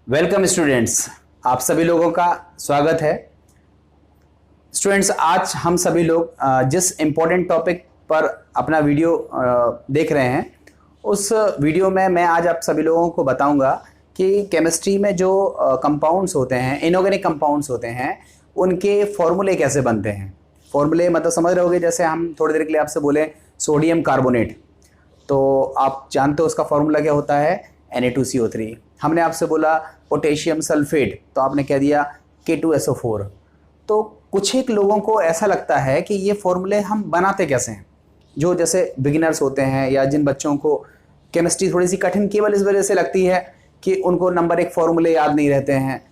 Welcome students, आप सभी लोगों का स्वागत है। स्टूडेंट्स, आज हम सभी लोग जिस इम्पोर्टेंट टॉपिक पर अपना वीडियो देख रहे हैं, उस वीडियो में मैं आज आप सभी लोगों को बताऊंगा कि केमिस्ट्री में जो कंपाउंड्स होते हैं, इनऑर्गेनिक कंपाउंड्स होते हैं, उनके फॉर्मूले कैसे बनते हैं। फॉर्मूले मतलब समझ रहे होगे, जैसे हम थोड़ी देर के लिए आपसे बोले सोडियम कार्बोनेट, तो आप जानते हो उसका फॉर्मूला क्या होता है, Na2CO3। हमने आपसे बोला पोटेशियम सल्फेट, तो आपने कह दिया K2SO4। तो कुछ एक लोगों को ऐसा लगता है कि ये फॉर्मूले हम बनाते कैसे हैं, जो जैसे बिगिनर्स होते हैं या जिन बच्चों को केमिस्ट्री थोड़ी सी कठिन केवल इस वजह से लगती है कि उनको नंबर एक फॉर्मूले याद नहीं रहते हैं।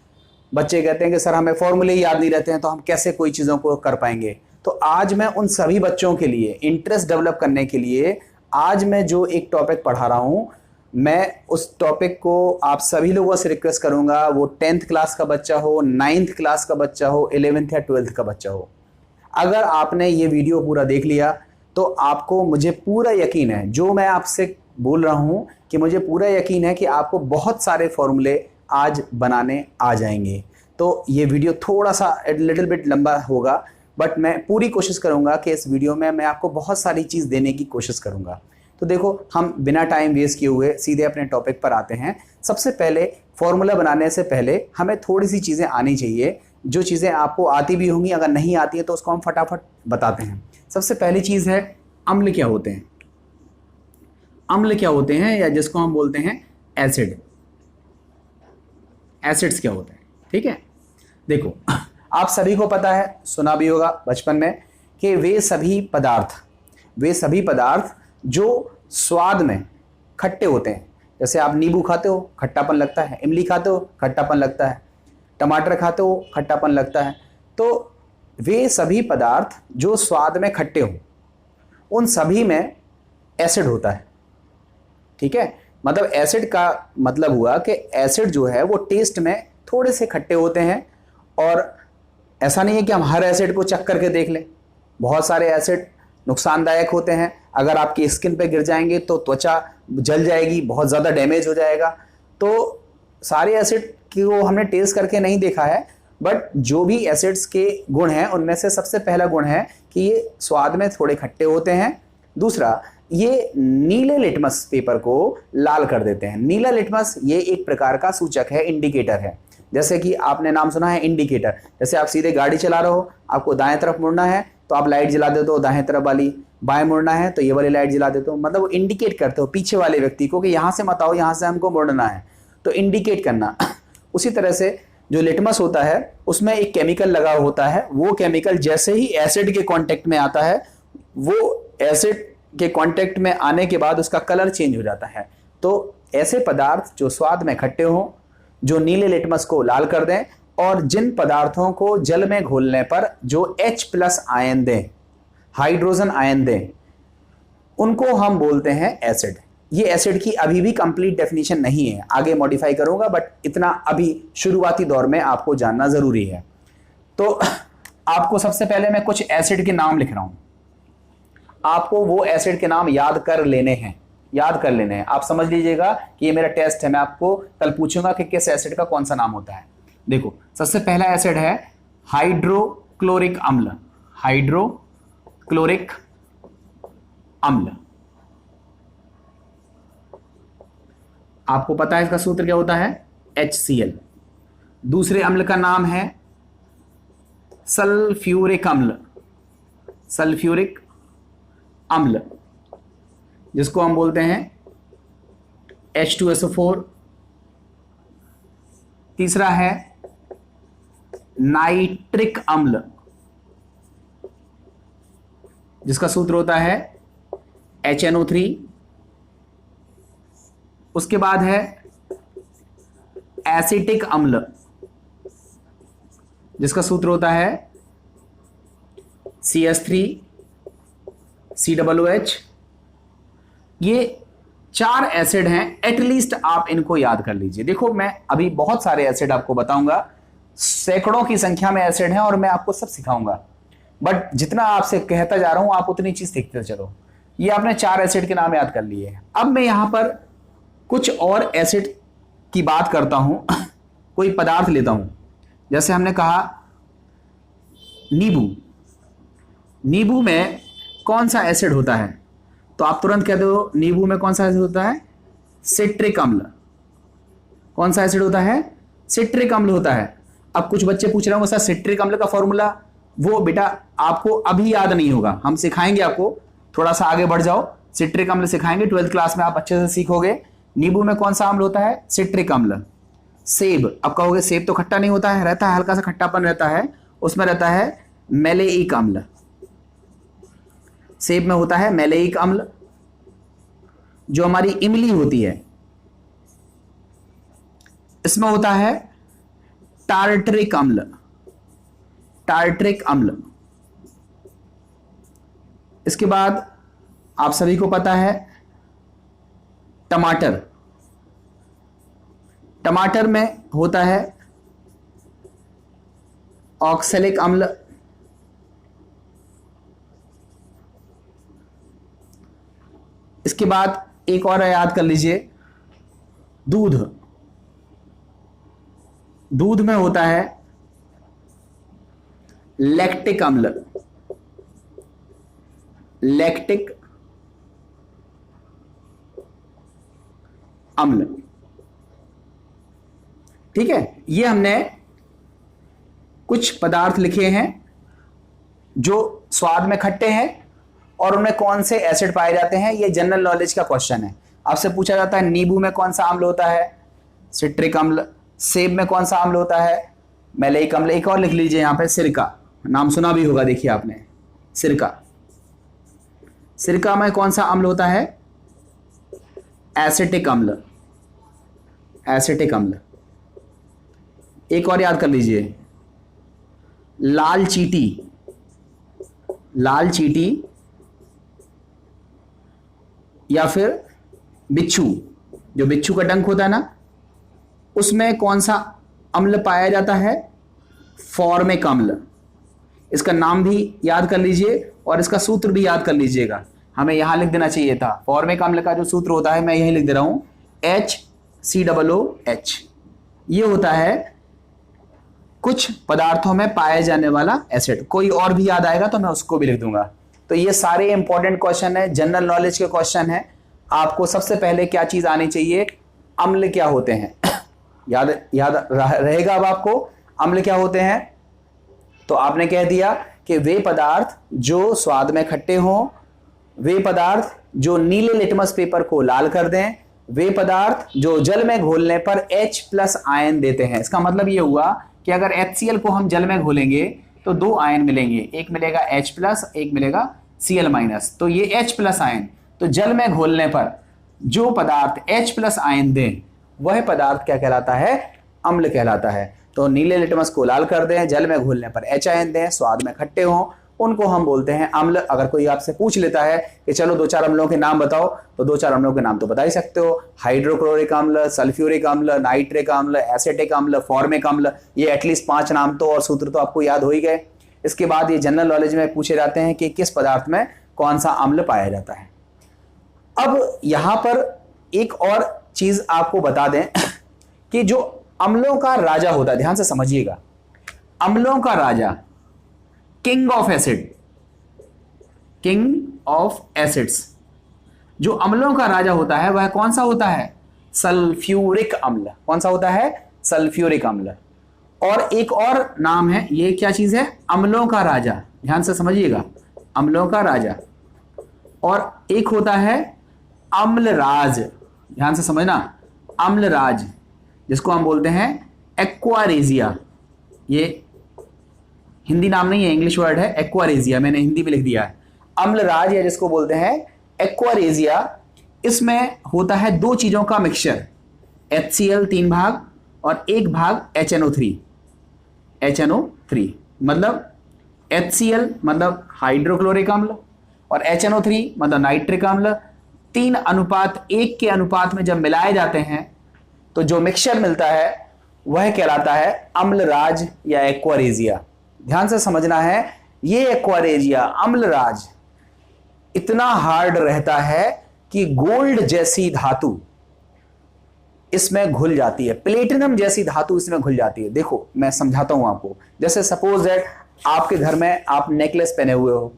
बच्चे कहते हैं कि सर हमें फॉर्मूले ही याद नहीं रहते हैं, तो हम कैसे कोई चीज़ों को कर पाएंगे। तो आज मैं उन सभी बच्चों के लिए इंटरेस्ट डेवलप करने के लिए आज मैं जो एक टॉपिक पढ़ा रहा हूँ, मैं उस टॉपिक को आप सभी लोगों से रिक्वेस्ट करूंगा, वो 10th क्लास का बच्चा हो, 9th क्लास का बच्चा हो, 11th या 12th का बच्चा हो। अगर आपने ये वीडियो पूरा देख लिया तो आपको, मुझे पूरा यकीन है, जो मैं आपसे बोल रहा हूँ कि मुझे पूरा यकीन है कि आपको बहुत सारे फॉर्मूले आज बनाने आ जाएंगे। तो ये वीडियो थोड़ा सा लिटिल बिट लंबा होगा, बट मैं पूरी कोशिश करूंगा कि इस वीडियो में मैं आपको बहुत सारी चीज़ देने की कोशिश करूंगा। तो देखो, हम बिना टाइम वेस्ट किए हुए सीधे अपने टॉपिक पर आते हैं। सबसे पहले फॉर्मूला बनाने से पहले हमें थोड़ी सी चीज़ें आनी चाहिए, जो चीज़ें आपको आती भी होंगी, अगर नहीं आती है तो उसको हम फटाफट बताते हैं। सबसे पहली चीज़ है अम्ल क्या होते हैं। अम्ल क्या होते हैं, या जिसको हम बोलते हैं एसिड। एसिड्स क्या होते हैं, ठीक है। देखो, आप सभी को पता है, सुना भी होगा बचपन में, कि वे सभी पदार्थ जो स्वाद में खट्टे होते हैं। जैसे आप नींबू खाते हो, खट्टापन लगता है, इमली खाते हो, खट्टापन लगता है, टमाटर खाते हो, खट्टापन लगता है। तो वे सभी पदार्थ जो स्वाद में खट्टे हो, उन सभी में एसिड होता है, ठीक है। मतलब एसिड का मतलब हुआ कि एसिड जो है वो टेस्ट में थोड़े से खट्टे होते हैं। और ऐसा नहीं है कि हम हर एसिड को चख करके देख लें। बहुत सारे एसिड नुकसानदायक होते हैं, अगर आपकी स्किन पे गिर जाएंगे तो त्वचा जल जाएगी, बहुत ज़्यादा डैमेज हो जाएगा। तो सारे एसिड को हमने टेस्ट करके नहीं देखा है, बट जो भी एसिड्स के गुण हैं उनमें से सबसे पहला गुण है कि ये स्वाद में थोड़े खट्टे होते हैं। दूसरा, ये नीले लिटमस पेपर को लाल कर देते हैं। नीला लिटमस ये एक प्रकार का सूचक है, इंडिकेटर है। जैसे कि आपने नाम सुना है इंडिकेटर। जैसे आप सीधे गाड़ी चला रहे हो, आपको दाएं तरफ मुड़ना है तो आप लाइट जला देते हो दाएं तरफ वाली, बाएं मुड़ना है तो ये वाली लाइट जला देते हो। मतलब इंडिकेट करते हो पीछे वाले व्यक्ति को कि यहाँ से मत आओ, यहाँ से हमको मुड़ना है, तो इंडिकेट करना। उसी तरह से जो लिटमस होता है उसमें एक केमिकल लगा होता है, वो केमिकल जैसे ही एसिड के कांटेक्ट में आता है, वो एसिड के कांटेक्ट में आने के बाद उसका कलर चेंज हो जाता है। तो ऐसे पदार्थ जो स्वाद में खट्टे हों, जो नीले लिटमस को लाल कर दें, और जिन पदार्थों को जल में घोलने पर जो H+ आयन दें, हाइड्रोजन आयन दें, उनको हम बोलते हैं एसिड। ये एसिड की अभी भी कंप्लीट डेफिनेशन नहीं है, आगे मॉडिफाई करूंगा, बट इतना अभी शुरुआती दौर में आपको जानना जरूरी है। तो आपको सबसे पहले मैं कुछ एसिड के नाम लिख रहा हूं, आपको वो एसिड के नाम याद कर लेने हैं। आप समझ लीजिएगा कि ये मेरा टेस्ट है, मैं आपको कल पूछूंगा कि किस एसिड का कौन सा नाम होता है। देखो, सबसे पहला एसिड है हाइड्रोक्लोरिक अम्ल। हाइड्रोक्लोरिक अम्ल, आपको पता है इसका सूत्र क्या होता है, HCl। दूसरे अम्ल का नाम है सल्फ्यूरिक अम्ल। सल्फ्यूरिक अम्ल, जिसको हम बोलते हैं H2SO4। तीसरा है नाइट्रिक अम्ल, जिसका सूत्र होता है HNO3। उसके बाद है एसिटिक अम्ल, जिसका सूत्र होता है CS3COOH। ये 4 एसिड हैं, एटलीस्ट आप इनको याद कर लीजिए। देखो, मैं अभी बहुत सारे एसिड आपको बताऊंगा, सैकड़ों की संख्या में एसिड हैं और मैं आपको सब सिखाऊंगा, बट जितना आपसे कहता जा रहा हूं आप उतनी चीज सीखते चलो। ये आपने 4 एसिड के नाम याद कर लिए हैं। अब मैं यहां पर कुछ और एसिड की बात करता हूं कोई पदार्थ लेता हूं, जैसे हमने कहा नींबू, नींबू में कौन सा एसिड होता है, तो आप तुरंत कहते हो नींबू में कौन सा एसिड होता है, सिट्रिक अम्ल। कौन सा एसिड होता है, सिट्रिक अम्ल होता है। अब कुछ बच्चे पूछ रहे होंगे सर सिट्रिक अम्ल का फॉर्मूला, वो बेटा आपको अभी याद नहीं होगा, हम सिखाएंगे आपको, थोड़ा सा आगे बढ़ जाओ, सिट्रिक अम्ल सिखाएंगे 12th क्लास में, आप अच्छे से सीखोगे। नींबू में कौन सा अम्ल होता है, सिट्रिक अम्ल। सेब, अब कहोगे सेब तो खट्टा नहीं होता है, रहता है हल्का सा खट्टापन रहता है, उसमें रहता है मैलेइक अम्ल। सेब में होता है मैलेइक अम्ल। जो हमारी इमली होती है इसमें होता है टार्टरिक अम्ल, टार्टरिक अम्ल। इसके बाद आप सभी को पता है टमाटर, टमाटर में होता है ऑक्सैलिक अम्ल। इसके बाद एक और याद कर लीजिए, दूध, दूध में होता है लैक्टिक अम्ल, लैक्टिक अम्ल। ठीक है, ये हमने कुछ पदार्थ लिखे हैं जो स्वाद में खट्टे हैं और उनमें कौन से एसिड पाए जाते हैं, ये जनरल नॉलेज का क्वेश्चन है। आपसे पूछा जाता है नींबू में कौन सा अम्ल होता है, सिट्रिक अम्ल। सेब में कौन सा अम्ल होता है, मैलेइक अम्ल। एक और लिख लीजिए यहां पे, सिरका, नाम सुना भी होगा, देखिए आपने, सिरका। सिरका में कौन सा अम्ल होता है, एसिटिक अम्ल, एसिटिक अम्ल। एक और याद कर लीजिए, लाल चींटी, लाल चींटी या फिर बिच्छू, जो बिच्छू का डंक होता है ना, उसमें कौन सा अम्ल पाया जाता है, फॉर्मिक अम्ल। इसका नाम भी याद कर लीजिए और इसका सूत्र भी याद कर लीजिएगा, हमें यहां लिख देना चाहिए था। फॉर्मिक अम्ल का जो सूत्र होता है मैं यही लिख दे रहा हूं, HCOOH। ये होता है कुछ पदार्थों में पाए जाने वाला एसिड। कोई और भी याद आएगा तो मैं उसको भी लिख दूंगा। तो ये सारे इंपॉर्टेंट क्वेश्चन है, जनरल नॉलेज के क्वेश्चन है। आपको सबसे पहले क्या चीज आनी चाहिए, अम्ल क्या होते हैं, याद रहेगा अब आपको अम्ल क्या होते हैं। तो आपने कह दिया कि वे पदार्थ जो स्वाद में खट्टे हों, वे पदार्थ जो नीले लिटमस पेपर को लाल कर दें, वे पदार्थ जो जल में घोलने पर H+ आयन देते हैं। इसका मतलब ये हुआ कि अगर HCl को हम जल में घोलेंगे तो 2 आयन मिलेंगे, एक मिलेगा H+, एक मिलेगा Cl-। तो ये H+ आयन, तो जल में घोलने पर जो पदार्थ H+ आयन दें वह पदार्थ क्या कहलाता है, अम्ल कहलाता है। तो नीले लिटमस को लाल कर दें, जल में घोलने पर H आयन दें, स्वाद में खट्टे हों, उनको हम बोलते हैं अम्ल। अगर कोई आपसे पूछ लेता है कि चलो 2-4 अम्लों के नाम बताओ, तो 2-4 अम्लों के नाम तो बता ही सकते हो, हाइड्रोक्लोरिक अम्ल, सल्फ्यूरिक अम्ल, नाइट्रिक अम्ल, एसिटिक अम्ल, फॉर्मिक अम्ल। ये एटलीस्ट 5 नाम तो और सूत्र तो आपको याद हो ही गए। इसके बाद ये जनरल नॉलेज में पूछे जाते हैं कि किस पदार्थ में कौन सा अम्ल पाया जाता है। अब यहां पर एक और चीज आपको बता दें कि जो अम्लों का राजा होता है, ध्यान से समझिएगा, अम्लों का राजा, king of acid, king of acids, जो अम्लों का राजा होता है वह कौन सा होता है, सल्फ्यूरिक अम्ल। कौन सा होता है, सल्फ्यूरिक अम्ल। और एक और नाम है, ये क्या चीज है, अम्लों का राजा, ध्यान से समझिएगा, अम्लों का राजा। और एक होता है अम्लराज, ध्यान से समझना, अम्लराज, जिसको हम बोलते हैं एक्वारेजिया। ये हिंदी नाम नहीं है, इंग्लिश वर्ड है एक्वारेजिया, मैंने हिंदी में लिख दिया है। अम्लराज या जिसको बोलते हैं एक्वारेजिया, इसमें होता है 2 चीजों का मिक्सचर, HCl 3 भाग और 1 भाग HNO3। HNO3 मतलब HCl मतलब हाइड्रोक्लोरिक अम्ल और HNO3 मतलब नाइट्रिक अम्ल। 3:1 के अनुपात में जब मिलाए जाते हैं तो जो मिक्सचर मिलता है वह कहलाता है अम्लराज या एक्वारेजिया। ध्यान से समझना है, ये एक्वारेजिया, अम्लराज इतना हार्ड रहता है कि गोल्ड जैसी धातु इसमें घुल जाती है, प्लेटिनम जैसी धातु इसमें घुल जाती है। देखो मैं समझाता हूं आपको। जैसे सपोज दैट आपके घर में आप नेकलेस पहने हुए हो,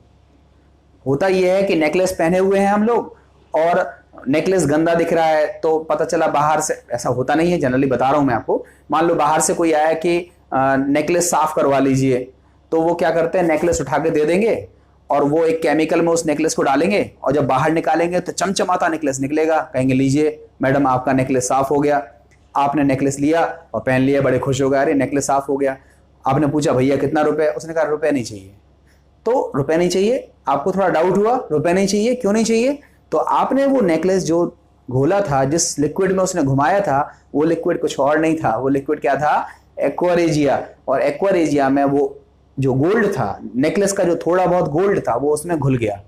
होता यह है कि नेकलेस पहने हुए हैं हम लोग और नेकलेस गंदा दिख रहा है, तो पता चला बाहर से, ऐसा होता नहीं है जनरली बता रहा हूं मैं आपको, मान लो बाहर से कोई आया कि नेकलेस साफ करवा लीजिए, तो वो क्या करते हैं नेकलेस उठा के दे देंगे और वो एक केमिकल में उस नेकलेस को डालेंगे और जब बाहर निकालेंगे तो चमचमाता नेकलेस निकलेगा। कहेंगे लीजिए मैडम आपका नेकलेस साफ हो गया। आपने नेकलेस लिया और पहन लिया, बड़े खुश हो गए, अरे नेकलेस साफ हो गया। आपने पूछा भैया कितना रुपए, उसने कहा रुपए नहीं चाहिए। तो रुपए नहीं चाहिए, आपको थोड़ा डाउट हुआ, रुपए नहीं चाहिए, क्यों नहीं चाहिए? तो आपने वो नेकलेस जो घोला था, जिस लिक्विड में उसने घुमाया था, वो लिक्विड कुछ और नहीं था, वो लिक्विड क्या था? Aqua regia. और एक्वा रेजिया में वो जो गोल्ड था, नेकलेस का जो थोड़ा बहुत गोल्ड था, वो उसमें घुल गया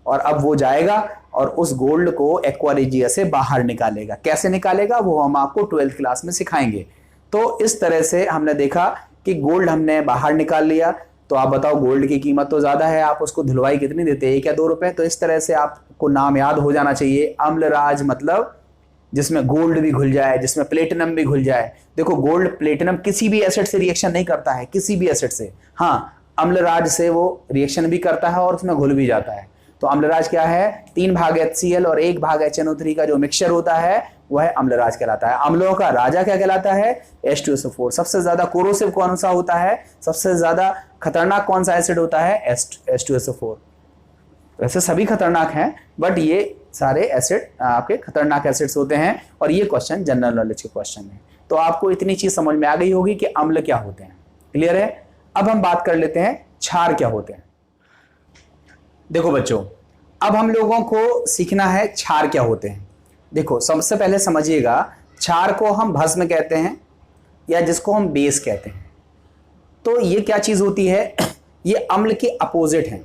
और अब वो जाएगा और उस गोल्ड को एक्वा रेजिया से बाहर निकालेगा। कैसे निकालेगा वो हम आपको 12th क्लास में सिखाएंगे। तो इस तरह से हमने देखा कि गोल्ड हमने बाहर निकाल लिया। तो आप बताओ गोल्ड की कीमत तो ज्यादा है, आप उसको धुलवाई कितनी देते हैं? 1 या 2 रुपए। तो इस तरह से आपको नाम याद हो जाना चाहिए, अम्लराज मतलब जिसमें गोल्ड भी घुल जाए, जिसमें प्लेटिनम भी घुल जाए। देखो गोल्ड प्लेटिनम किसी भी एसिड से रिएक्शन नहीं करता है, किसी भी एसिड से। हाँ, अम्लराज से वो रिएक्शन भी करता है और उसमें घुल भी जाता है। तो अम्लराज क्या है? 3 भाग HCl और 1 भाग HNO3 का जो मिक्सचर होता है वह अम्लराज कहलाता है। अम्लों का राजा क्या कहलाता है? H2SO4। सबसे ज्यादा कोरोसिव कौन सा होता है? सबसे ज्यादा खतरनाक कौन सा एसिड होता है? H2SO4। वैसे सभी खतरनाक हैं, बट ये सारे एसिड आपके खतरनाक एसिड्स होते हैं और ये क्वेश्चन जनरल नॉलेज के क्वेश्चन है। तो आपको इतनी चीज समझ में आ गई होगी कि अम्ल क्या होते हैं। क्लियर है? अब हम बात कर लेते हैं क्षार क्या होते हैं। देखो बच्चों, अब हम लोगों को सीखना है क्षार क्या होते हैं। देखो सबसे पहले समझिएगा, क्षार को हम भस्म कहते हैं या जिसको हम बेस कहते हैं। तो ये क्या चीज होती है? ये अम्ल के अपोजिट है।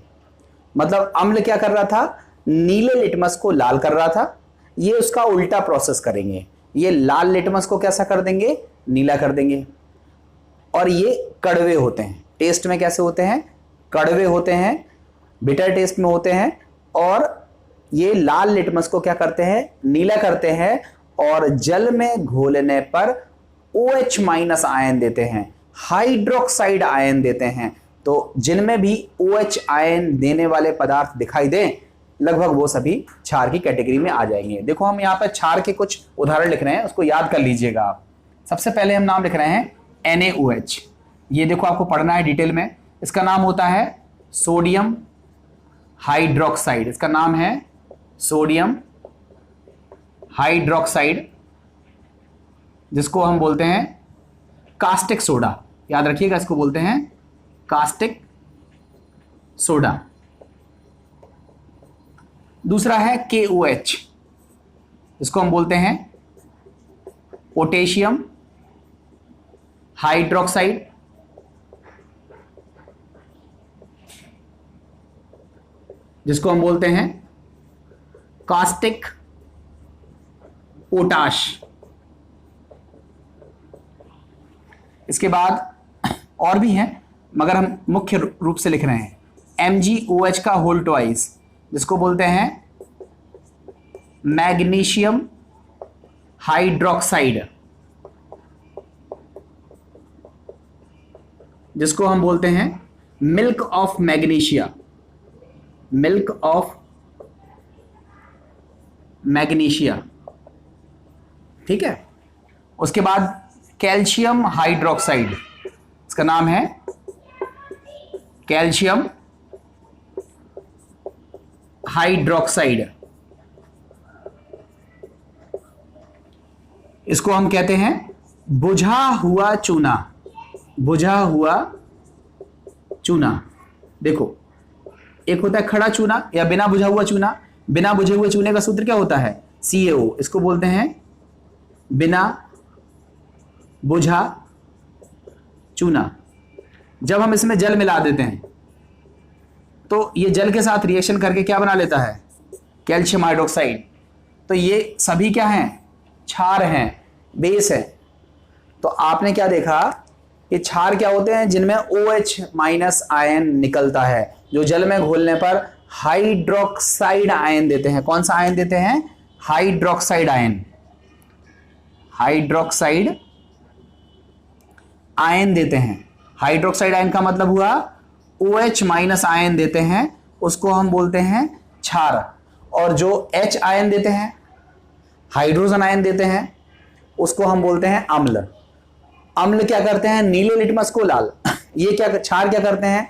मतलब अम्ल क्या कर रहा था? नीले लिटमस को लाल कर रहा था, ये उसका उल्टा प्रोसेस करेंगे। ये लाल लिटमस को कैसा कर देंगे? नीला कर देंगे। और ये कड़वे होते हैं, टेस्ट में कैसे होते हैं? कड़वे होते हैं, बिटर टेस्ट में होते हैं। और ये लाल लिटमस को क्या करते हैं? नीला करते हैं और जल में घोलने पर OH- आयन देते हैं, हाइड्रोक्साइड आयन देते हैं। तो जिनमें भी OH आयन देने वाले पदार्थ दिखाई दें, लगभग वो सभी क्षार की कैटेगरी में आ जाएंगे। देखो हम यहाँ पर क्षार के कुछ उदाहरण लिख रहे हैं, उसको याद कर लीजिएगा आप। सबसे पहले हम नाम लिख रहे हैं NaOH। ये देखो आपको पढ़ना है डिटेल में। इसका नाम होता है सोडियम हाइड्रोक्साइड। इसका नाम है सोडियम हाइड्रोक्साइड, जिसको हम बोलते हैं कास्टिक सोडा। याद रखिएगा, इसको बोलते हैं कास्टिक सोडा। दूसरा है KOH, इसको हम बोलते हैं पोटेशियम हाइड्रोक्साइड। जिसको हम बोलते हैं कास्टिक पोटाश। इसके बाद और भी हैं, मगर हम मुख्य रूप से लिख रहे हैं MgOH का होल ट्वाइस, जिसको बोलते हैं मैग्नीशियम हाइड्रोक्साइड, जिसको हम बोलते हैं milk of magnesia, milk of magnesia. ठीक है। उसके बाद कैल्शियम हाइड्रोक्साइड, इसका नाम है कैल्शियम हाइड्रोक्साइड। इसको हम कहते हैं बुझा हुआ चूना, बुझा हुआ चूना। देखो एक होता है खड़ा चूना या बिना बुझा हुआ चूना। बिना बुझे हुए चूने का सूत्र क्या होता है? CaO। इसको बोलते हैं बिना बुझा चूना। जब हम इसमें जल मिला देते हैं तो ये जल के साथ रिएक्शन करके क्या बना लेता है? Calcium hydroxide. तो ये सभी क्या हैं? क्षार हैं, बेस है। तो आपने क्या देखा कि क्षार क्या होते हैं? जिनमें OH- आयन निकलता है, जो जल में घोलने पर हाइड्रोक्साइड आयन देते हैं। कौन सा आयन देते हैं? Hydroxide ion. हाइड्रोक्साइड आयन देते हैं। हाइड्रोक्साइड आयन का मतलब हुआ OH माइनस आयन देते हैं, उसको हम बोलते हैं क्षार। और जो H आयन देते हैं, हाइड्रोजन आयन देते हैं, उसको हम बोलते हैं अम्ल। अम्ल क्या करते हैं? नीले लिटमस को लाल ये क्या क्षार क्या करते हैं?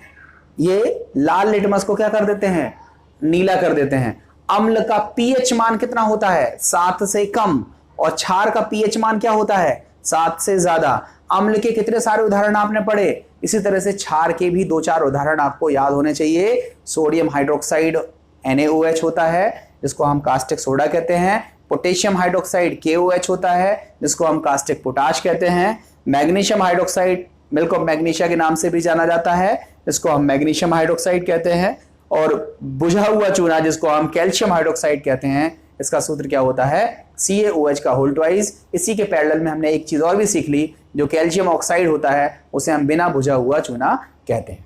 ये लाल लिटमस को क्या कर देते हैं? नीला कर देते हैं। अम्ल का पीएच मान कितना होता है? 7 से कम। और क्षार का पीएच मान क्या होता है? 7 से ज्यादा। अम्ल के कितने सारे उदाहरण आपने पढ़े? इसी तरह से क्षार के भी 2-4 उदाहरण आपको याद होने चाहिए। सोडियम हाइड्रोक्साइड NaOH होता है, जिसको हम कास्टिक सोडा कहते हैं। पोटेशियम हाइड्रोक्साइड KOH होता है, जिसको हम कास्टिक पोटाश कहते हैं। Magnesium hydroxide milk of magnesia के नाम से भी जाना जाता है, जिसको हम मैग्नीशियम हाइड्रोक्साइड कहते हैं। और बुझा हुआ चूना, जिसको हम कैल्शियम हाइड्रोक्साइड कहते हैं, इसका सूत्र क्या होता है? CaOH का होल ट्वाइस। इसी के पैरेलल में हमने एक चीज और भी सीख ली, जो कैल्शियम ऑक्साइड होता है उसे हम बिना बुझा हुआ चूना कहते हैं।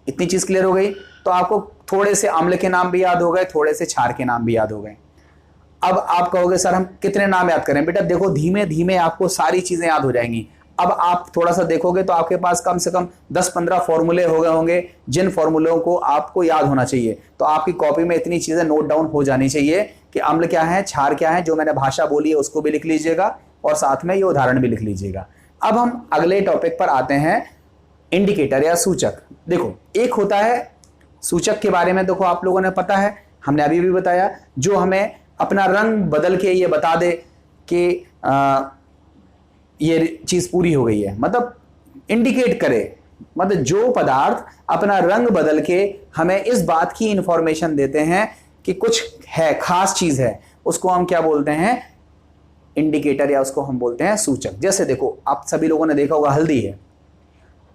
इतनी चीज क्लियर हो गई? तो आपको थोड़े से अम्ल के नाम भी याद हो गए, थोड़े से क्षार के नाम भी याद हो गए। अब आप कहोगे सर हम कितने नाम याद करें? बेटा देखो, धीमे धीमे आपको सारी चीजें याद हो जाएंगी। अब आप थोड़ा सा देखोगे तो आपके पास कम से कम 10-15 फॉर्मूले हो गए होंगे, जिन फॉर्मूलों को आपको याद होना चाहिए। तो आपकी कॉपी में इतनी चीजें नोट डाउन हो जानी चाहिए कि अम्ल क्या है, क्षार क्या है। जो मैंने भाषा बोली है उसको भी लिख लीजिएगा और साथ में ये उदाहरण भी लिख लीजिएगा। अब हम अगले टॉपिक पर आते हैं, इंडिकेटर या सूचक। देखो, एक होता है सूचक के बारे में, देखो आप लोगों ने पता है, हमने अभी भी बताया, जो हमें अपना रंग बदल के ये बता दे कि ये चीज पूरी हो गई है, मतलब इंडिकेट करे, मतलब जो पदार्थ अपना रंग बदल के हमें इस बात की इंफॉर्मेशन देते हैं कि कुछ है, खास चीज है, उसको हम क्या बोलते हैं? इंडिकेटर, या उसको हम बोलते हैं सूचक। जैसे देखो, आप सभी लोगों ने देखा होगा, हल्दी है,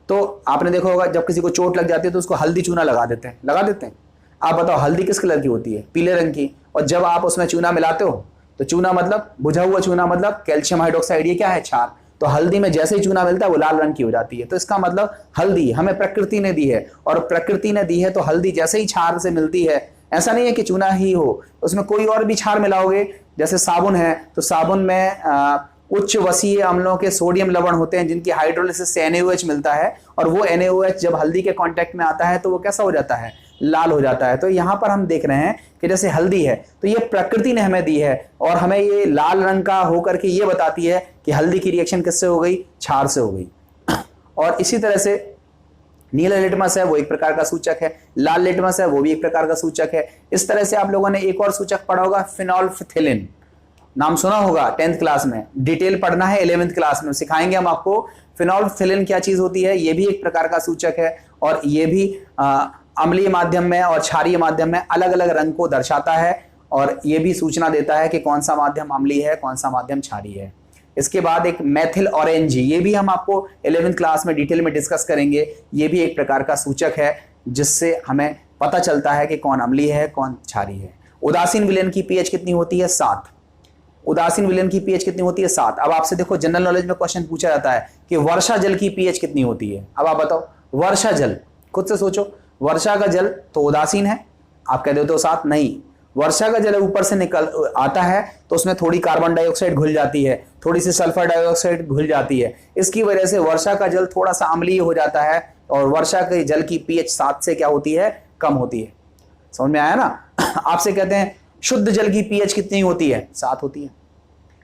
तो आपने देखा होगा जब किसी को चोट लग जाती है तो उसको हल्दी चूना लगा देते हैं। आप बताओ हल्दी किस कलर की होती है? पीले रंग की। और जब आप उसमें चूना मिलाते हो तो चूना मतलब बुझा हुआ चूना, मतलब कैल्शियम हाइड्रोक्साइड, ये क्या है? क्षार। तो हल्दी में जैसे ही चूना मिलता है वो लाल रंग की हो जाती है। तो इसका मतलब हल्दी हमें प्रकृति ने दी है, और प्रकृति ने दी है तो हल्दी जैसे ही क्षार से मिलती है, ऐसा नहीं है कि चूना ही हो, उसमें कोई और भी क्षार मिलाओगे। जैसे साबुन है, तो साबुन में उच्च वसीय अम्लों के सोडियम लवण होते हैं, जिनकी हाइड्रोलिसिस से NaOH मिलता है, और वो NaOH जब हल्दी के कांटेक्ट में आता है तो वो कैसा हो जाता है? लाल हो जाता है। तो यहाँ पर हम देख रहे हैं कि जैसे हल्दी है तो ये प्रकृति ने हमें दी है, और हमें ये लाल रंग का होकर के ये बताती है कि हल्दी की रिएक्शन किससे हो गई? क्षार से हो गई। और इसी तरह से नीला लिटमस है, वो एक प्रकार का सूचक है। लाल लिटमस है, वो भी एक प्रकार का सूचक है। इस तरह से आप लोगों ने एक और सूचक पढ़ा होगा, फिनोल्फिथिलीन। नाम सुना होगा 10th क्लास में, डिटेल पढ़ना है 11th क्लास में, सिखाएंगे हम आपको फिनोल्फिथिलीन क्या चीज होती है। ये भी एक प्रकार का सूचक है, और ये भी अम्लीय माध्यम में और क्षारीय माध्यम में अलग अलग रंग को दर्शाता है, और ये भी सूचना देता है कि कौन सा माध्यम अम्लीय है, कौन सा माध्यम क्षारीय है। इसके बाद एक मेथिल ऑरेंज, ये भी हम आपको 11th क्लास में डिटेल में डिस्कस करेंगे। ये भी एक प्रकार का सूचक है, जिससे हमें पता चलता है कि कौन अम्लीय है, कौन क्षारीय है। उदासीन विलयन की पीएच कितनी होती है? 7। उदासीन विलयन की पीएच कितनी होती है? 7। अब आपसे देखो, जनरल नॉलेज में क्वेश्चन पूछा जाता है कि वर्षा जल की पीएच कितनी होती है। अब आप बताओ, वर्षा जल, खुद से सोचो, वर्षा का जल तो उदासीन है, आप कह देते हो 7, नहीं। वर्षा का जल ऊपर से निकल आता है तो उसमें थोड़ी कार्बन डाइऑक्साइड घुल जाती है, थोड़ी सी सल्फर डाइऑक्साइड घुल जाती है। इसकी वजह से वर्षा का जल थोड़ा सा अम्लीय हो जाता है, और वर्षा के जल की पीएच 7 से क्या होती है? कम होती है। समझ में आया ना? आपसे कहते हैं शुद्ध जल की पीएच कितनी होती है? 7 होती है।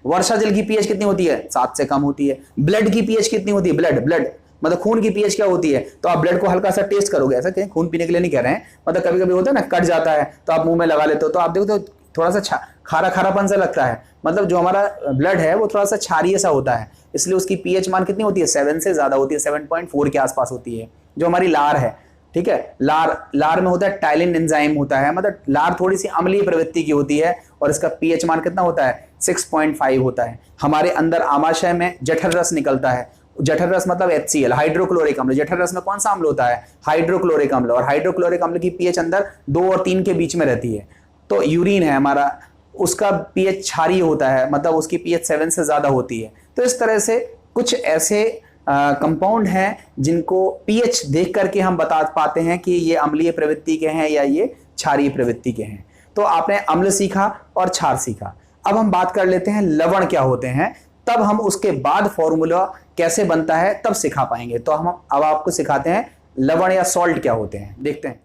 वर्षा जल की पीएच कितनी होती है? 7 से कम होती है। ब्लड की पीएच कितनी होती है? ब्लड मतलब खून की पीएच क्या होती है? तो आप ब्लड को हल्का सा टेस्ट करोगे, ऐसा कहीं खून पीने के लिए नहीं कह रहे हैं, मतलब कभी कभी होता है ना, कट जाता है तो आप मुंह में लगा लेते हो, तो आप देखो तो थोड़ा सा खारा खारापन सा लगता है, मतलब जो हमारा ब्लड है वो थोड़ा सा क्षारीय सा होता है, इसलिए उसकी पीएच मान कितनी होती है? 7 से ज्यादा होती है, 7.4 के आसपास होती है। जो हमारी लार है, ठीक है, लार में होता है टाइलिन एंजाइम होता है, मतलब लार थोड़ी सी अम्लीय प्रवृत्ति की होती है, और इसका पीएच मान कितना होता है? 6.5 होता है। हमारे अंदर आमाशय में जठर रस निकलता है, जठर रस मतलब HCl, हाइड्रोक्लोरिक अम्ल। जठर रस में कौन सा अम्ल होता है? हाइड्रोक्लोरिक अम्ल, और हाइड्रोक्लोरिक अम्ल की पीएच अंदर 2 और 3 के बीच में रहती है। तो यूरिन है हमारा, उसका पीएच क्षारीय होता है, मतलब उसकी पीएच 7 से ज्यादा होती है। तो इस तरह से कुछ ऐसे कंपाउंड हैं जिनको पीएच देख करके हम बता पाते हैं कि ये अम्लीय प्रवृत्ति के हैं या ये क्षारीय प्रवृत्ति के हैं। तो आपने अम्ल सीखा और क्षार सीखा। अब हम बात कर लेते हैं लवण क्या होते हैं। तब हम उसके बाद फॉर्मूला कैसे बनता है तब सिखा पाएंगे। तो हम अब आपको सिखाते हैं लवण या सॉल्ट क्या होते हैं, देखते हैं।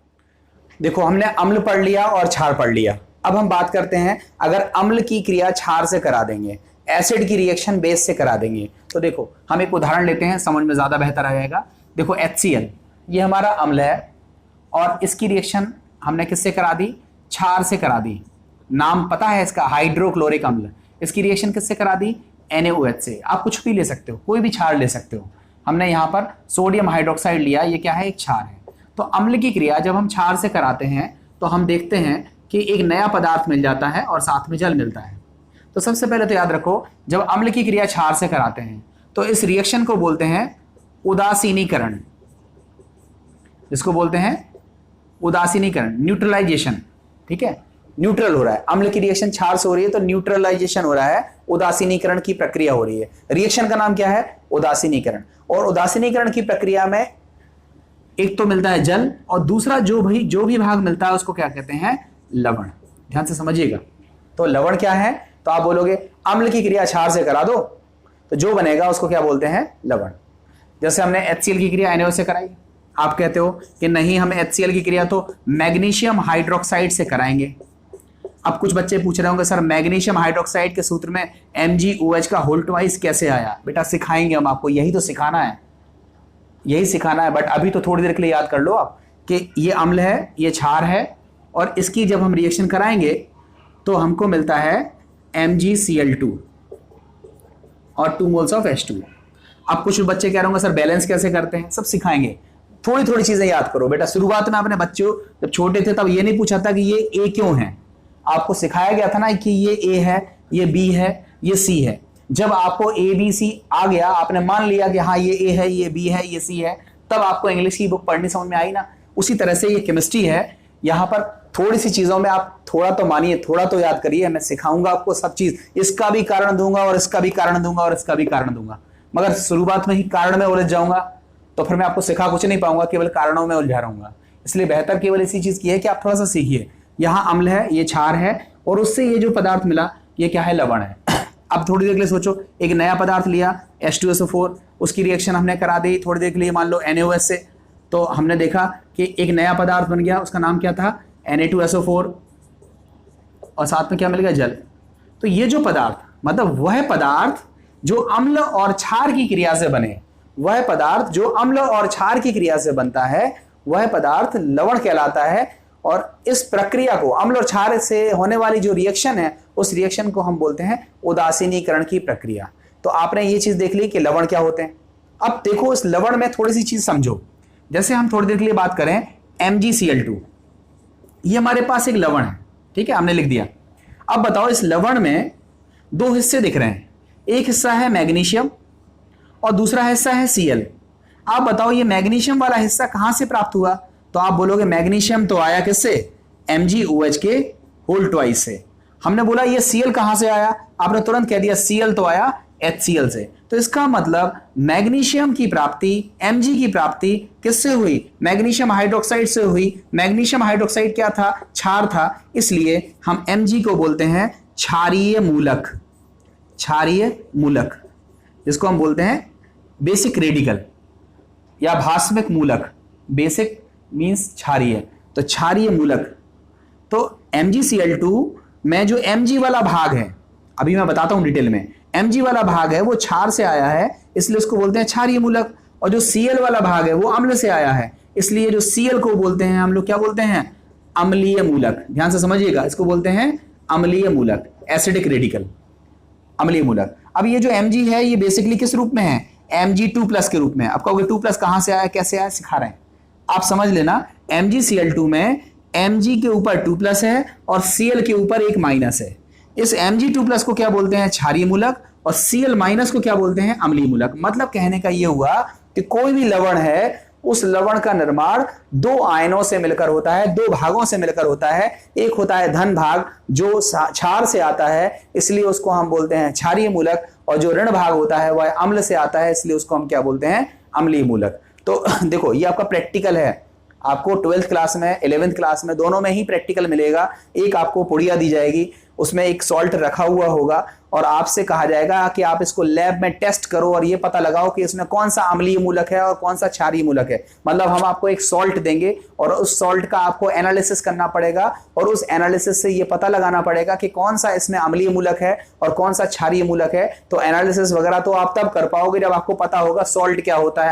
देखो हमने अम्ल पढ़ लिया और क्षार पढ़ लिया। अब हम बात करते हैं अगर अम्ल की क्रिया क्षार से करा देंगे, एसिड की रिएक्शन बेस से करा देंगे। तो देखो हम एक उदाहरण लेते हैं, समझ में ज्यादा बेहतर आ जाएगा। देखो HCl ये हमारा अम्ल है और इसकी रिएक्शन हमने किससे करा दी, क्षार से करा दी। नाम पता है इसका, हाइड्रोक्लोरिक अम्ल। इसकी रिएक्शन किससे करा दी, NaOH से। आप कुछ भी ले सकते हो, कोई भी क्षार ले सकते हो। हमने यहाँ पर सोडियम हाइड्रोक्साइड लिया, ये क्या है, एक क्षार है। तो अम्ल की क्रिया जब हम क्षार से कराते हैं तो हम देखते हैं कि एक नया पदार्थ मिल जाता है और साथ में जल मिलता है। तो सबसे पहले तो याद रखो, जब अम्ल की क्रिया क्षार से कराते हैं तो इस रिएक्शन को बोलते हैं उदासीनीकरण। इसको बोलते हैं उदासीनीकरण, न्यूट्रलाइजेशन। ठीक है, न्यूट्रल हो रहा है, अम्ल की रिएक्शन क्षार से हो रही है तो न्यूट्रलाइजेशन हो रहा है, उदासीनीकरण की प्रक्रिया हो रही है। रिएक्शन का नाम क्या है, उदासीनीकरण। और उदासीनीकरण की प्रक्रिया में एक तो मिलता है जल और दूसरा जो भी भाग मिलता है उसको क्या कहते हैं, लवण। ध्यान से समझिएगा। तो लवण क्या है, तो आप बोलोगे अम्ल की क्रिया क्षार से करा दो तो जो बनेगा उसको क्या बोलते हैं, लवण। जैसे हमने HCl की क्रिया NaOH से कराई, आप कहते हो कि नहीं हम HCl की क्रिया तो मैग्नीशियम हाइड्रोक्साइड से कराएंगे। अब कुछ बच्चे पूछ रहे होंगे सर मैग्नीशियम हाइड्रोक्साइड के सूत्र में MgOH का होल ट्वाइस कैसे आया। बेटा सिखाएंगे हम आपको, यही तो सिखाना है, यही सिखाना है। बट अभी तो थोड़ी देर के लिए याद कर लो आप कि ये अम्ल है, ये क्षार है और इसकी जब हम रिएक्शन कराएंगे तो हमको मिलता है MgCl2 और 2 मोल्स ऑफ H2। अब कुछ बच्चे कह रहे होंगे सर बैलेंस कैसे करते हैं, सब सिखाएंगे। थोड़ी थोड़ी चीजें याद करो बेटा। शुरुआत में आपने बच्चों जब छोटे थे तब ये नहीं पूछा था कि ये A क्यों है, आपको सिखाया गया था ना कि ये A है, ये B है, ये C है। जब आपको ABC आ गया, आपने मान लिया कि हाँ ये A है, ये B है, ये C है, तब आपको इंग्लिश की बुक पढ़नी समझ में आई ना। उसी तरह से ये केमिस्ट्री है, यहाँ पर थोड़ी सी चीजों में आप थोड़ा तो मानिए, थोड़ा तो याद करिए। मैं सिखाऊंगा आपको सब चीज, इसका भी कारण दूंगा और इसका भी कारण दूंगा और इसका भी कारण दूंगा। मगर शुरुआत में ही कारण में उलझ जाऊंगा तो फिर मैं आपको सिखा कुछ नहीं पाऊंगा, केवल कारणों में उलझा रहूंगा। इसलिए बेहतर केवल इसी चीज की है कि आप थोड़ा सा सीखिए। यहाँ अम्ल है, ये क्षार है और उससे ये जो पदार्थ मिला ये क्या है, लवण है। अब थोड़ी देर के लिए सोचो, एक नया पदार्थ लिया H2SO4, उसकी रिएक्शन हमने करा दी थोड़ी देर के लिए, मान लो NaOH से। तो हमने देखा कि एक नया पदार्थ बन गया, उसका नाम क्या था, Na2SO4 और साथ में क्या मिल गया, जल। तो ये जो पदार्थ, मतलब वह पदार्थ जो अम्ल और क्षार की क्रिया से बने, वह पदार्थ जो अम्ल और क्षार की क्रिया से बनता है वह पदार्थ लवण कहलाता है। और इस प्रक्रिया को, अम्ल और क्षार से होने वाली जो रिएक्शन है, उस रिएक्शन को हम बोलते हैं उदासीनीकरण की प्रक्रिया। तो आपने ये चीज देख ली कि लवण क्या होते हैं। अब देखो इस लवण में थोड़ी सी चीज समझो। जैसे हम थोड़ी देर के लिए बात करें MgCl2, ये हमारे पास एक लवण है, ठीक है, हमने लिख दिया। अब बताओ इस लवण में दो हिस्से दिख रहे हैं, एक हिस्सा है मैग्नीशियम और दूसरा हिस्सा है Cl। आप बताओ ये मैग्नीशियम वाला हिस्सा कहां से प्राप्त हुआ, तो आप बोलोगे मैग्नीशियम तो आया किससे, MgOH के होल ट्वाइस से। हमने बोला ये Cl कहां से आया, आपने तुरंत कह दिया Cl तो आया HCl से। तो इसका मतलब मैग्नीशियम की प्राप्ति, Mg की प्राप्ति किससे हुई, मैग्नीशियम हाइड्रोक्साइड से हुई। मैग्नीशियम हाइड्रोक्साइड क्या था, क्षार था, इसलिए हम Mg को बोलते हैं क्षारीय मूलक। क्षारीय मूलक जिसको हम बोलते हैं बेसिक रेडिकल या भास्मिक मूलक। बेसिक मींस क्षारीय, तो क्षारीय मूलक। तो MgCl2 में जो Mg वाला भाग है, अभी मैं बताता हूं डिटेल में, Mg वाला भाग है वो क्षार से आया है, इसलिए उसको बोलते हैं क्षारीय मूलक। और जो Cl वाला भाग है वो अम्ल से आया है, इसलिए जो Cl को बोलते हैं हम लोग क्या बोलते हैं, अम्लीय मूलक। ध्यान से समझिएगा, इसको बोलते हैं अम्लीय मूलक, एसिडिक रेडिकल, अम्लीय मूलक। अब ये जो Mg है ये बेसिकली किस रूप में है, Mg2+ के रूप में। आप कहोगे 2+ कहां से आया, कैसे आया, सिखा रहे हैं। आप समझ लेना, MgCl2 में Mg के ऊपर 2+ है और Cl के ऊपर एक माइनस है। इस Mg2+ को क्या बोलते हैं, क्षारीय मूलक, और Cl- को क्या बोलते हैं, अम्लीय मूलक। मतलब कहने का ये हुआ कि कोई भी लवण है, उस लवण का निर्माण दो आयनों से मिलकर होता है, दो भागों से मिलकर होता है। एक होता है धन भाग जो क्षार से आता है, इसलिए उसको हम बोलते हैं क्षारीय मूलक, और जो ऋण भाग होता है वह अम्ल से आता है, इसलिए उसको हम क्या बोलते हैं, अम्लीय मूलक। तो देखो ये आपका प्रैक्टिकल है, आपको 12th क्लास में 11th क्लास में दोनों में ही प्रैक्टिकल मिलेगा। एक आपको पुड़िया दी जाएगी, उसमें एक सॉल्ट रखा हुआ होगा और आपसे कहा जाएगा कि आप इसको लैब में टेस्ट करो और ये पता लगाओ कि इसमें कौन सा अम्लीय मूलक है और कौन सा क्षारीय मूलक है। मतलब हम आपको एक सॉल्ट देंगे और उस सॉल्ट का आपको एनालिसिस करना पड़ेगा और उस एनालिसिस से ये पता लगाना पड़ेगा कि कौन सा इसमें अम्लीय मूलक है और कौन सा क्षारीय मूलक है। तो एनालिसिस वगैरह तो आप तब कर पाओगे जब आपको पता होगा सॉल्ट क्या होता है।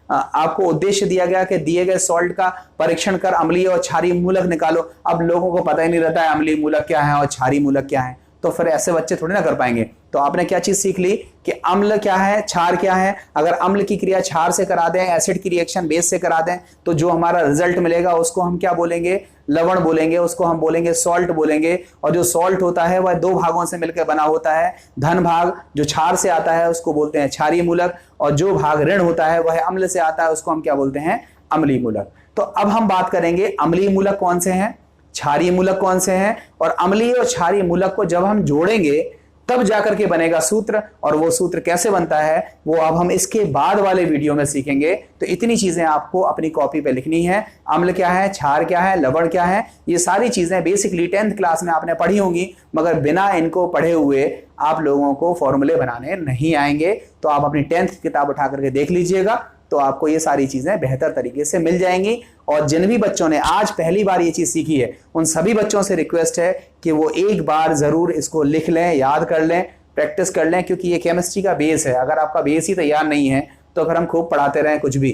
आपको उद्देश्य दिया गया कि दिए गए सॉल्ट का परीक्षण कर अम्लीय और क्षारीय मूलक निकालो। अब लोगों को पता ही नहीं रहता है अम्लीय मूलक क्या है और क्षारीय मूलक क्या है, तो फिर ऐसे बच्चे थोड़ी ना कर पाएंगे। तो आपने क्या चीज सीख ली कि अम्ल क्या है, क्षार क्या है। अगर अम्ल की क्रिया क्षार से करा दें, एसिड की रिएक्शन बेस से करा दें, तो जो हमारा रिजल्ट मिलेगा उसको हम क्या बोलेंगे, लवण बोलेंगे, उसको हम बोलेंगे सॉल्ट बोलेंगे। और जो सॉल्ट होता है वह दो भागों से मिलकर बना होता है। धन भाग जो क्षार से आता है उसको बोलते हैं क्षारीय मूलक, और जो भाग ऋण होता है वह अम्ल से आता है उसको हम क्या बोलते हैं, अम्लीय मूलक। तो अब हम बात करेंगे अम्लीय मूलक कौन से हैं, क्षारीय मूलक कौन से हैं, और अम्लीय और क्षारीय मूलक को जब हम जोड़ेंगे तब जाकर के बनेगा सूत्र। और वो सूत्र कैसे बनता है वो अब हम इसके बाद वाले वीडियो में सीखेंगे। तो इतनी चीजें आपको अपनी कॉपी पे लिखनी है। अम्ल क्या है, क्षार क्या है, लवण क्या है, ये सारी चीजें बेसिकली 10th क्लास में आपने पढ़ी होंगी, मगर बिना इनको पढ़े हुए आप लोगों को फॉर्मूले बनाने नहीं आएंगे। तो आप अपनी 10th की किताब उठा करके देख लीजिएगा, तो आपको ये सारी चीजें बेहतर तरीके से मिल जाएंगी। और जिन भी बच्चों ने आज पहली बार ये चीज सीखी है उन सभी बच्चों से रिक्वेस्ट है कि वो एक बार जरूर इसको लिख लें, याद कर लें, प्रैक्टिस कर लें, क्योंकि ये केमिस्ट्री का बेस है। अगर आपका बेस ही तैयार नहीं है तो फिर हम खूब पढ़ाते रहें कुछ भी,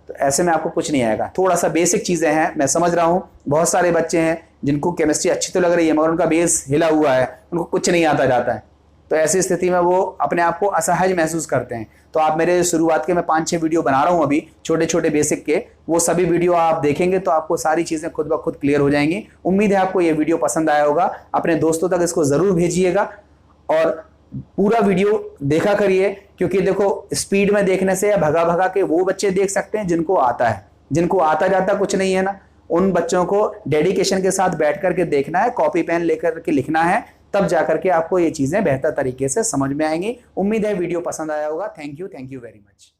तो ऐसे में आपको कुछ नहीं आएगा। थोड़ा सा बेसिक चीजें हैं, मैं समझ रहा हूँ बहुत सारे बच्चे हैं जिनको केमिस्ट्री अच्छी तो लग रही है मगर उनका बेस हिला हुआ है, उनको कुछ नहीं आता जाता है। तो ऐसी स्थिति में वो अपने आप को असहज महसूस करते हैं। तो आप मेरे शुरुआत के मैं 5-6 वीडियो बना रहा हूं अभी छोटे छोटे बेसिक के, वो सभी वीडियो आप देखेंगे तो आपको सारी चीजें खुद ब खुद क्लियर हो जाएंगी। उम्मीद है आपको ये वीडियो पसंद आया होगा। अपने दोस्तों तक इसको जरूर भेजिएगा और पूरा वीडियो देखा करिए, क्योंकि देखो स्पीड में देखने से या भगा भगा के वो बच्चे देख सकते हैं जिनको आता है, जिनको आता जाता कुछ नहीं है ना, उन बच्चों को डेडिकेशन के साथ बैठ करके देखना है, कॉपी पेन लेकर के लिखना है, तब जाकर के आपको ये चीजें बेहतर तरीके से समझ में आएंगी। उम्मीद है वीडियो पसंद आया होगा। Thank you very much.